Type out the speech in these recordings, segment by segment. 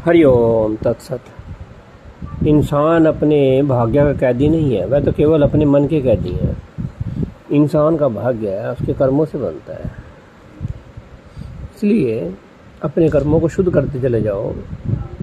हरिओम तत्सत। इंसान अपने भाग्य का कैदी नहीं है, वह तो केवल अपने मन के कैदी है। इंसान का भाग्य है उसके कर्मों से बनता है, इसलिए अपने कर्मों को शुद्ध करते चले जाओ,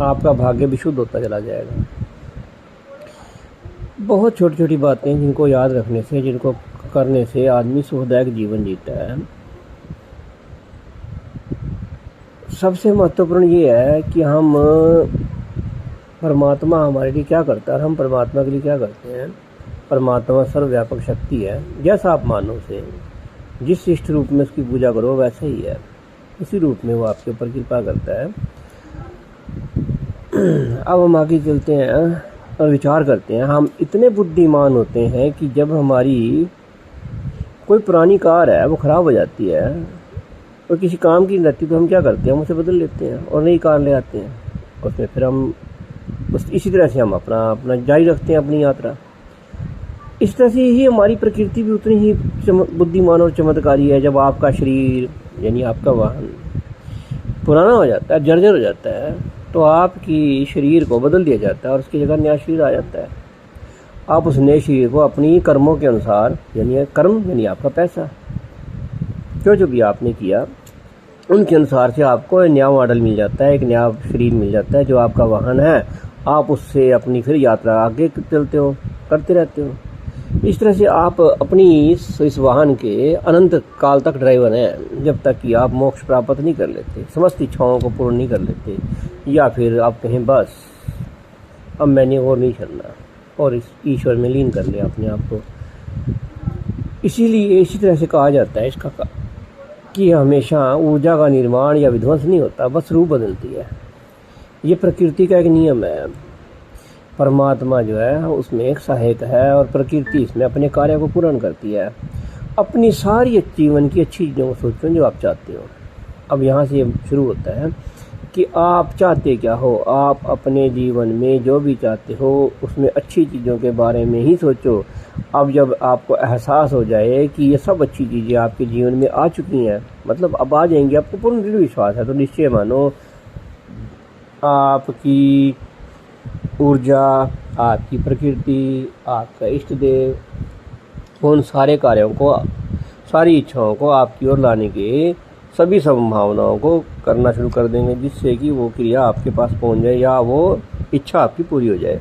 आपका भाग्य भी शुद्ध होता चला जाएगा। बहुत छोटी छोटी बातें जिनको याद रखने से, जिनको करने से आदमी सुखदायक जीवन जीता है। सबसे महत्वपूर्ण ये है कि हम परमात्मा हमारे लिए क्या करता है और हम परमात्मा के लिए क्या करते हैं। परमात्मा सर्वव्यापक शक्ति है, जैसा आप मानो उसे, जिस इष्ट रूप में उसकी पूजा करो वैसा ही है, उसी रूप में वो आपके ऊपर कृपा करता है। अब हम आगे चलते हैं और विचार करते हैं। हम इतने बुद्धिमान होते हैं कि जब हमारी कोई पुरानी कार है वो ख़राब हो जाती है और किसी काम की नहीं रहती, तो हम क्या करते हैं, हम उसे बदल लेते हैं और नई कार ले आते हैं। और फिर हम इसी तरह से हम अपना जारी रखते हैं अपनी यात्रा। इस तरह से ही हमारी प्रकृति भी उतनी ही बुद्धिमान और चमत्कारी है। जब आपका शरीर यानी आपका वाहन पुराना हो जाता है, जर्जर हो जाता है, तो आपकी शरीर को बदल दिया जाता है और उसकी जगह नया शरीर आ जाता है। आप उस नए शरीर को अपनी कर्मों के अनुसार, यानी कर्म यानी आपका पैसा, जो भी आपने किया उनके अनुसार से आपको एक नया मॉडल मिल जाता है, एक नया शरीर मिल जाता है जो आपका वाहन है। आप उससे अपनी फिर यात्रा आगे चलते हो, करते रहते हो। इस तरह से आप अपनी इस वाहन के अनंत काल तक ड्राइवर हैं, जब तक कि आप मोक्ष प्राप्त नहीं कर लेते, समस्त इच्छाओं को पूर्ण नहीं कर लेते, या फिर आप कहें बस अब मैंने और नहीं करना और इस ईश्वर में लीन कर लिया अपने आप को। इसीलिए इसी तरह से कहा जाता है इसका कि हमेशा ऊर्जा का निर्माण या विध्वंस नहीं होता, बस रूप बदलती है। ये प्रकृति का एक नियम है। परमात्मा जो है उसमें एक सहायक है और प्रकृति इसमें अपने कार्य को पूर्ण करती है। अपनी सारी जीवन की अच्छी चीज़ों को सोचो जो आप चाहते हो। अब यहाँ से शुरू होता है कि आप चाहते क्या हो। आप अपने जीवन में जो भी चाहते हो उसमें अच्छी चीज़ों के बारे में ही सोचो। अब जब आपको एहसास हो जाए कि ये सब अच्छी चीज़ें आपके जीवन में आ चुकी हैं, मतलब अब आ जाएंगी, आपको पूर्ण दृढ़ विश्वास है, तो निश्चय मानो आपकी ऊर्जा, आपकी प्रकृति, आपका इष्ट देव उन सारे कार्यों को, सारी इच्छाओं को आपकी ओर लाने के सभी संभावनाओं को करना शुरू कर देंगे, जिससे कि वो क्रिया आपके पास पहुंच जाए या वो इच्छा आपकी पूरी हो जाए।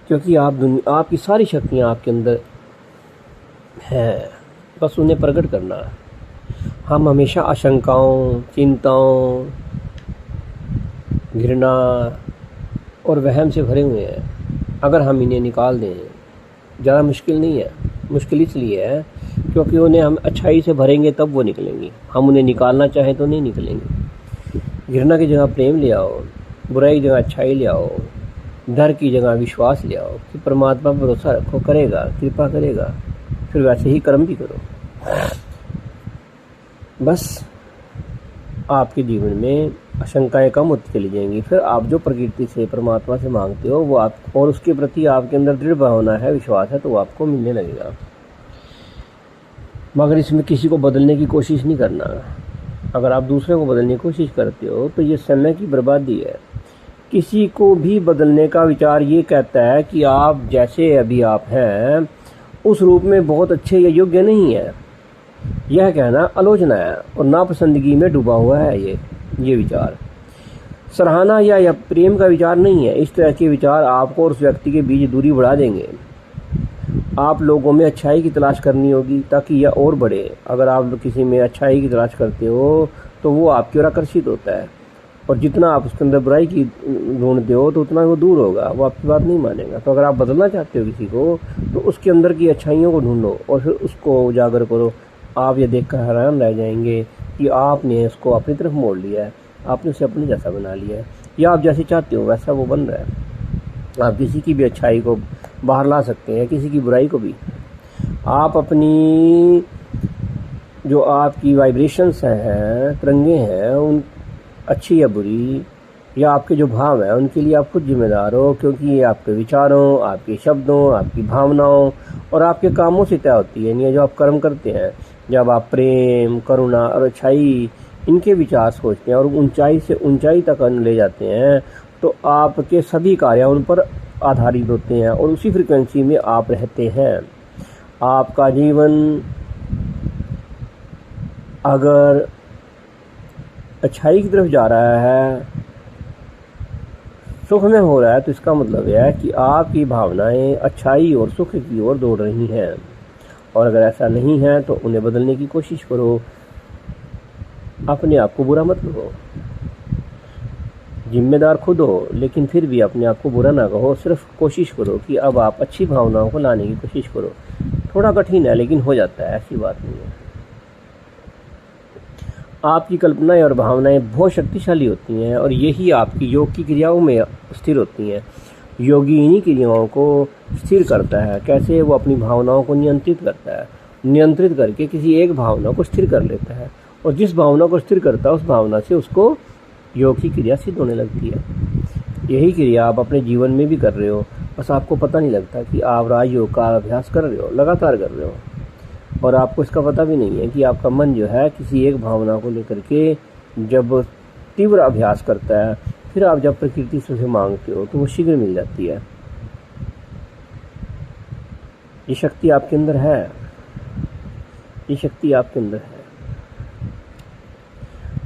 क्योंकि आपकी सारी शक्तियाँ आपके अंदर हैं, बस उन्हें प्रकट करना है। हम हमेशा आशंकाओं, चिंताओं, घृणा और वहम से भरे हुए हैं। अगर हम इन्हें निकाल दें, ज़्यादा मुश्किल नहीं है। मुश्किल इसलिए है क्योंकि उन्हें हम अच्छाई से भरेंगे तब वो निकलेंगी। हम उन्हें निकालना चाहें तो नहीं निकलेंगे। घृणा की जगह प्रेम ले आओ, बुराई की जगह अच्छाई ले आओ, डर की जगह विश्वास ले आओ कि परमात्मा पर भरोसा रखो, करेगा, कृपा करेगा। फिर वैसे ही कर्म भी करो। बस आपके जीवन में आशंकाएं कम होती चली जाएंगी। फिर आप जो प्रकृति से, परमात्मा से मांगते हो वो आप, और उसके प्रति आपके अंदर दृढ़ भावना है, विश्वास है, तो वो आपको मिलने लगेगा। मगर इसमें किसी को बदलने की कोशिश नहीं करना। अगर आप दूसरे को बदलने की कोशिश करते हो तो ये समय की बर्बादी है। किसी को भी बदलने का विचार ये कहता है कि आप जैसे अभी आप हैं उस रूप में बहुत अच्छे या योग्य नहीं है। यह कहना आलोचना है और नापसंदगी में डूबा हुआ है। ये विचार सराहना या प्रेम का विचार नहीं है। इस तरह के विचार आपको और उस व्यक्ति के बीच दूरी बढ़ा देंगे। आप लोगों में अच्छाई की तलाश करनी होगी ताकि यह और बढ़े। अगर आप किसी में अच्छाई की तलाश करते हो तो वो आपकी ओर आकर्षित होता है, और जितना आप उसके अंदर बुराई की ढूंढते हो तो उतना वो दूर होगा, वो आपकी बात नहीं मानेगा। तो अगर आप बदलना चाहते हो किसी को तो उसके अंदर की अच्छाइयों को ढूंढो और फिर उसको उजागर करो। आप ये देखकर हैरान रह जाएंगे कि आपने उसको अपनी तरफ मोड़ लिया है, आपने उसे अपने जैसा बना लिया है, या आप जैसे चाहते हो वैसा वो बन रहा है। आप किसी की भी अच्छाई को बाहर ला सकते हैं, किसी की बुराई को भी। आप अपनी जो आपकी वाइब्रेशंस हैं, तरंगे हैं, उन अच्छी या बुरी, या आपके जो भाव हैं उनके लिए आप खुद जिम्मेदार हो, क्योंकि ये आपके विचारों, आपके शब्दों, आपकी भावनाओं और आपके कामों से तय होती है। यानी जो आप कर्म करते हैं, जब आप प्रेम, करुणा और अच्छाई इनके विचार सोचते हैं और ऊंचाई से ऊंचाई तक ले जाते हैं, तो आपके सभी कार्य उन पर आधारित होते हैं और उसी फ्रिक्वेंसी में आप रहते हैं। आपका जीवन अगर अच्छाई की तरफ जा रहा है, सुख में हो रहा है, तो इसका मतलब है कि आपकी भावनाएं अच्छाई और सुख की ओर दौड़ रही हैं। और अगर ऐसा नहीं है तो उन्हें बदलने की कोशिश करो। अपने आप को बुरा मत करो, जिम्मेदार खुद हो, लेकिन फिर भी अपने आप को बुरा ना कहो। सिर्फ कोशिश करो कि अब आप अच्छी भावनाओं को लाने की कोशिश करो। थोड़ा कठिन है लेकिन हो जाता है, ऐसी बात नहीं है। आपकी कल्पनाएं और भावनाएं बहुत शक्तिशाली होती हैं और यही आपकी योग की क्रियाओं में स्थिर होती हैं। योगी इन्हीं क्रियाओं को स्थिर करता है। कैसे? वो अपनी भावनाओं को नियंत्रित करता है, नियंत्रित करके किसी एक भावना को स्थिर कर लेता है और जिस भावना को स्थिर करता है उस भावना से उसको योग की क्रिया सिद्ध होने लगती है। यही क्रिया आप अपने जीवन में भी कर रहे हो, बस आपको पता नहीं लगता कि आप राजयोग का अभ्यास कर रहे हो, लगातार कर रहे हो, और आपको इसका पता भी नहीं है कि आपका मन जो है किसी एक भावना को लेकर के जब तीव्र अभ्यास करता है, फिर आप जब प्रकृति से उसे मांगते हो तो वो शीघ्र मिल जाती है। ये शक्ति आपके अंदर है, ये शक्ति आपके अंदर है।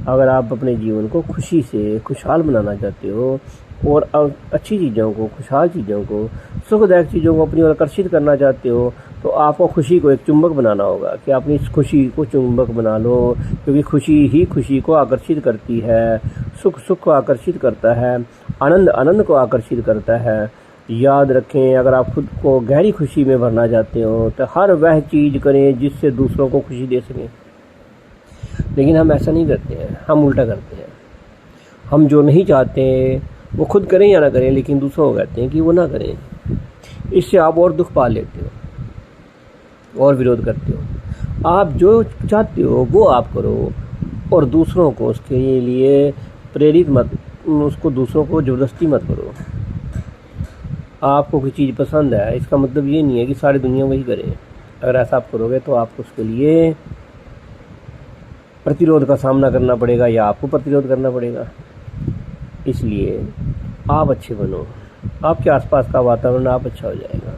अगर आप अपने जीवन को खुशी से खुशहाल बनाना चाहते हो और अच्छी चीज़ों को, खुशहाल चीज़ों को, सुखदायक चीज़ों को अपनी ओर आकर्षित करना चाहते हो, तो आपको खुशी को एक चुंबक बनाना होगा कि अपनी इस खुशी को चुंबक बना लो, क्योंकि खुशी ही खुशी को आकर्षित करती है, सुख सुख को आकर्षित करता है, आनंद आनंद को आकर्षित करता है। याद रखें, अगर आप खुद को गहरी खुशी में भरना चाहते हो तो हर वह चीज़ करें जिससे दूसरों को खुशी दे सकें। लेकिन हम ऐसा नहीं करते हैं, हम उल्टा करते हैं। हम जो नहीं चाहते वो खुद करें या ना करें, लेकिन दूसरों को कहते हैं कि वो ना करें। इससे आप और दुख पा लेते हो और विरोध करते हो। आप जो चाहते हो वो आप करो और दूसरों को उसके लिए प्रेरित मत, उसको दूसरों को ज़बरदस्ती मत करो। आपको कोई चीज़ पसंद है, इसका मतलब ये नहीं है कि सारी दुनिया वही करे। अगर ऐसा आप करोगे तो आपको उसके लिए प्रतिरोध का सामना करना पड़ेगा या आपको प्रतिरोध करना पड़ेगा। इसलिए आप अच्छे बनो, आपके आसपास का वातावरण आप अच्छा हो जाएगा।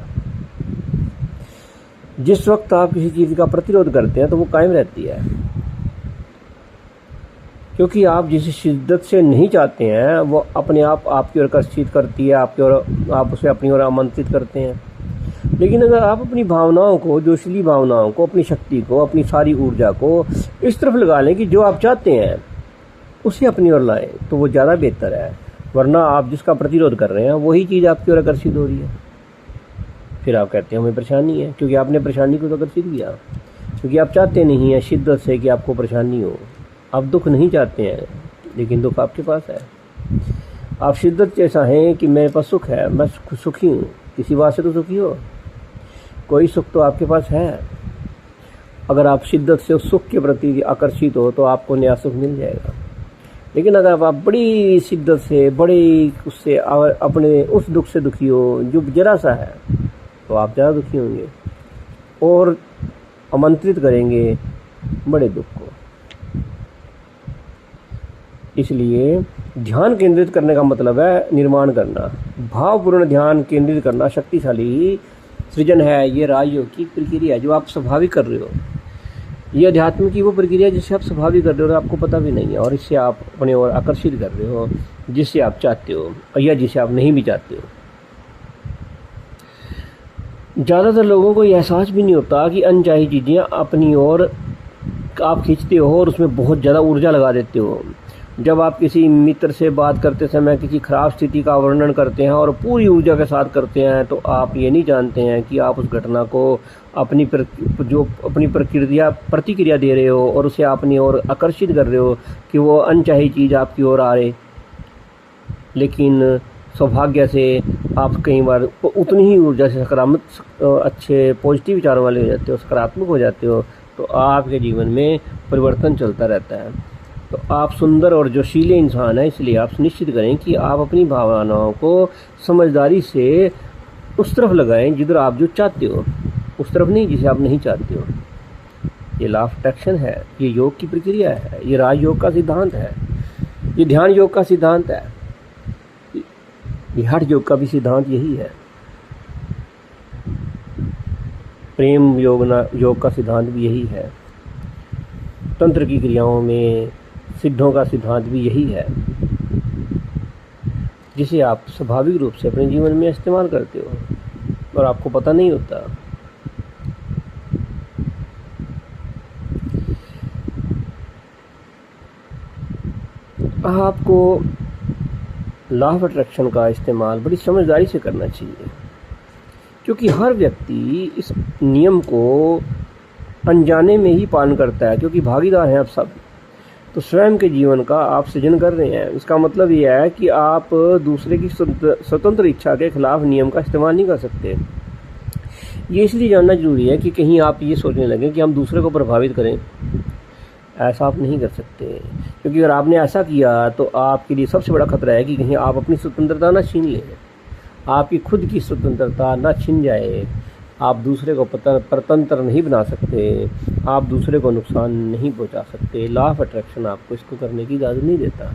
जिस वक्त आप किसी चीज़ का प्रतिरोध करते हैं तो वो कायम रहती है, क्योंकि आप जिस शिद्दत से नहीं चाहते हैं वो अपने आप आपकी ओर आकर्षित करती है, आपकी ओर, आप उसे अपनी ओर आमंत्रित करते हैं। लेकिन अगर आप अपनी भावनाओं को, जोशीली भावनाओं को, अपनी शक्ति को, अपनी सारी ऊर्जा को इस तरफ लगा लें कि जो आप चाहते हैं उसे अपनी ओर लाएं, तो वो ज़्यादा बेहतर है। वरना आप जिसका प्रतिरोध कर रहे हैं वही चीज़ आपकी ओर आकर्षित हो रही है। फिर आप कहते हैं हमें परेशानी है, क्योंकि आपने परेशानी को तो आकर्षित किया, क्योंकि आप चाहते नहीं हैं शिद्दत से कि आपको परेशानी हो। आप दुख नहीं चाहते हैं, लेकिन दुख आपके पास है। आप शिद्दत जैसा हैं कि मेरे पास सुख है, मैं सुखी हूँ। किसी बात से तो सुखी हो, कोई सुख तो आपके पास है। अगर आप शिद्दत से उस सुख के प्रति आकर्षित हो तो आपको नया सुख मिल जाएगा। लेकिन अगर आप बड़ी शिद्दत से, बड़ी उससे अपने उस दुख से दुखी हो जो जरा सा है, तो आप ज़्यादा दुखी होंगे और आमंत्रित करेंगे बड़े दुख को। इसलिए ध्यान केंद्रित करने का मतलब है निर्माण करना। भावपूर्ण ध्यान केंद्रित करना शक्तिशाली सृजन है। ये राजयोग की प्रक्रिया जो आप स्वाभाविक कर रहे हो, ये अध्यात्म की वो प्रक्रिया जिसे आप स्वाभाविक कर रहे हो और आपको पता भी नहीं है, और इससे आप अपने ओर आकर्षित कर रहे हो जिससे आप चाहते हो या जिसे आप नहीं भी चाहते हो। ज़्यादातर लोगों को यह एहसास भी नहीं होता कि अनचाही चीज़ें अपनी ओर आप खींचते हो और उसमें बहुत ज़्यादा ऊर्जा लगा देते हो। जब आप किसी मित्र से बात करते समय किसी खराब स्थिति का वर्णन करते हैं और पूरी ऊर्जा के साथ करते हैं, तो आप ये नहीं जानते हैं कि आप उस घटना को अपनी प्रतिक्रिया दे रहे हो और उसे अपनी ओर आकर्षित कर रहे हो कि वो अनचाही चीज़ आपकी ओर आ रहे। लेकिन सौभाग्य से आप कई बार उतनी ही ऊर्जा से सकारात्मक, अच्छे पॉजिटिव विचारों वाले हो जाते हो, सकारात्मक हो जाते हो, तो आपके जीवन में परिवर्तन चलता रहता है। तो आप सुंदर और जोशीले इंसान हैं, इसलिए आप सुनिश्चित करें कि आप अपनी भावनाओं को समझदारी से उस तरफ लगाएं जिधर आप जो चाहते हो, उस तरफ नहीं जिसे आप नहीं चाहते हो। ये लॉ ऑफ अट्रैक्शन है, ये योग की प्रक्रिया है, ये राजयोग का सिद्धांत है, ये ध्यान योग का सिद्धांत है, ये हठ योग का भी सिद्धांत यही है, प्रेम योग का सिद्धांत भी यही है, तंत्र की क्रियाओं में सिद्धों का सिद्धांत भी यही है, जिसे आप स्वाभाविक रूप से अपने जीवन में इस्तेमाल करते हो और आपको पता नहीं होता। आपको लॉ ऑफ अट्रैक्शन का इस्तेमाल बड़ी समझदारी से करना चाहिए, क्योंकि हर व्यक्ति इस नियम को अनजाने में ही पालन करता है, क्योंकि भागीदार हैं आप सब। तो स्वयं के जीवन का आप सृजन कर रहे हैं। इसका मतलब यह है कि आप दूसरे की स्वतंत्र इच्छा के खिलाफ नियम का इस्तेमाल नहीं कर सकते। ये इसलिए जानना जरूरी है कि कहीं आप ये सोचने लगे कि हम दूसरे को प्रभावित करें। ऐसा आप नहीं कर सकते, क्योंकि अगर आपने ऐसा किया तो आपके लिए सबसे बड़ा खतरा है कि कहीं आप अपनी स्वतंत्रता ना छीन लें, आपकी खुद की स्वतंत्रता ना छिन जाए। आप दूसरे को परतंत्र नहीं बना सकते, आप दूसरे को नुकसान नहीं पहुंचा सकते। लॉ ऑफ अट्रैक्शन आपको इसको करने की इजाज़त नहीं देता।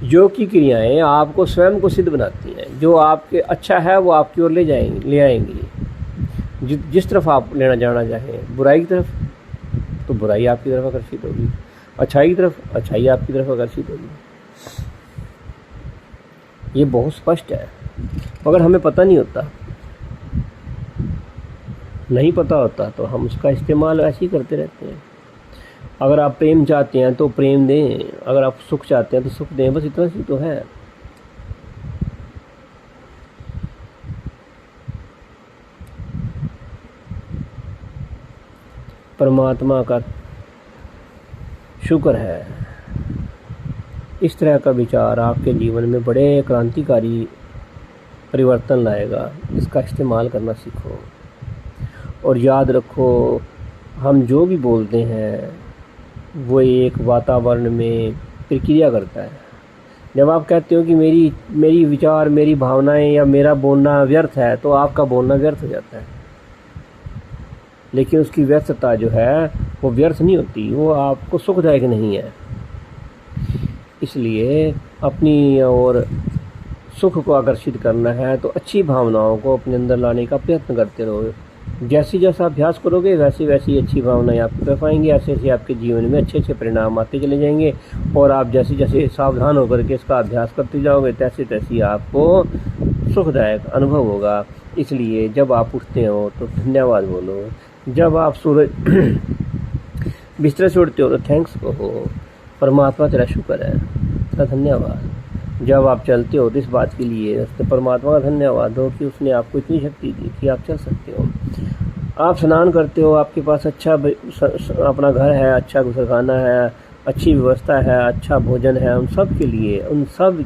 योग की क्रियाएं आपको स्वयं को सिद्ध बनाती हैं। जो आपके अच्छा है वो आपकी ओर ले आएंगी। जिस तरफ आप लेना जाना चाहें, बुराई की तरफ तो बुराई आपकी तरफ आकर्षित होगी, अच्छाई की तरफ अच्छाई आपकी तरफ आकर्षित होगी। ये बहुत स्पष्ट है, मगर हमें पता नहीं पता होता तो हम उसका इस्तेमाल ऐसे ही करते रहते हैं। अगर आप प्रेम चाहते हैं तो प्रेम दें, अगर आप सुख चाहते हैं तो सुख दें, बस इतना सी तो है। परमात्मा का शुक्र है, इस तरह का विचार आपके जीवन में बड़े क्रांतिकारी परिवर्तन लाएगा। इसका इस्तेमाल करना सीखो और याद रखो, हम जो भी बोलते हैं वो एक वातावरण में प्रक्रिया करता है। जब आप कहते हो कि मेरी विचार, मेरी भावनाएं या मेरा बोलना व्यर्थ है, तो आपका बोलना व्यर्थ हो जाता है। लेकिन उसकी व्यर्थता जो है वो व्यर्थ नहीं होती, वो आपको सुखदायक नहीं है। इसलिए अपनी और सुख को आकर्षित करना है तो अच्छी भावनाओं को अपने अंदर लाने का प्रयत्न करते रहो। जैसा अभ्यास करोगे वैसी अच्छी भावनाएं आपकी तरफ आएंगी। ऐसे आपके जीवन में अच्छे परिणाम आते चले जाएंगे। और आप जैसे सावधान होकर के इसका अभ्यास करते जाओगे, तैसे आपको सुखदायक अनुभव होगा। इसलिए जब आप उठते हो तो धन्यवाद बोलो, जब आप सूरज बिस्तर से उठते हो तो थैंक्स कहो, परमात्मा तेरा शुक्र है, तेरा धन्यवाद। जब आप चलते हो तो इस बात के लिए तो परमात्मा का धन्यवाद दो कि उसने आपको इतनी शक्ति दी कि आप चल सकते हो। आप स्नान करते हो, आपके पास अच्छा अपना घर है, अच्छा गुसलखाना है, अच्छी व्यवस्था है, अच्छा भोजन है, उन सब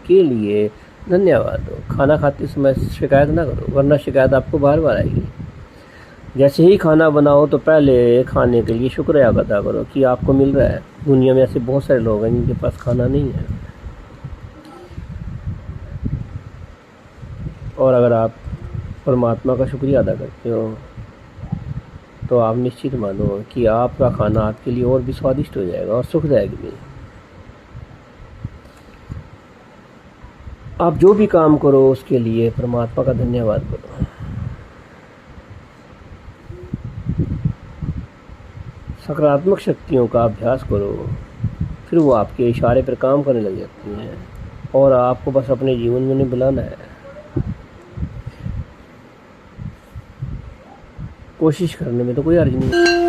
के लिए धन्यवाद दो। खाना खाते समय शिकायत ना करो, वरना शिकायत आपको बार बार आएगी। जैसे ही खाना बनाओ तो पहले खाने के लिए शुक्र अदा करो कि आपको मिल रहा है। दुनिया में ऐसे बहुत सारे लोग हैं जिनके पास खाना नहीं है। और अगर आप परमात्मा का शुक्रिया अदा करते हो तो आप निश्चित मानो कि आपका खाना आपके लिए और भी स्वादिष्ट हो जाएगा और सुखदायक भी। आप जो भी काम करो उसके लिए परमात्मा का धन्यवाद करो। सकारात्मक शक्तियों का अभ्यास करो, फिर वो आपके इशारे पर काम करने लग जाती हैं और आपको बस अपने जीवन में उन्हें बुलाना है। कोशिश करने में तो कोई अर्ज नहीं।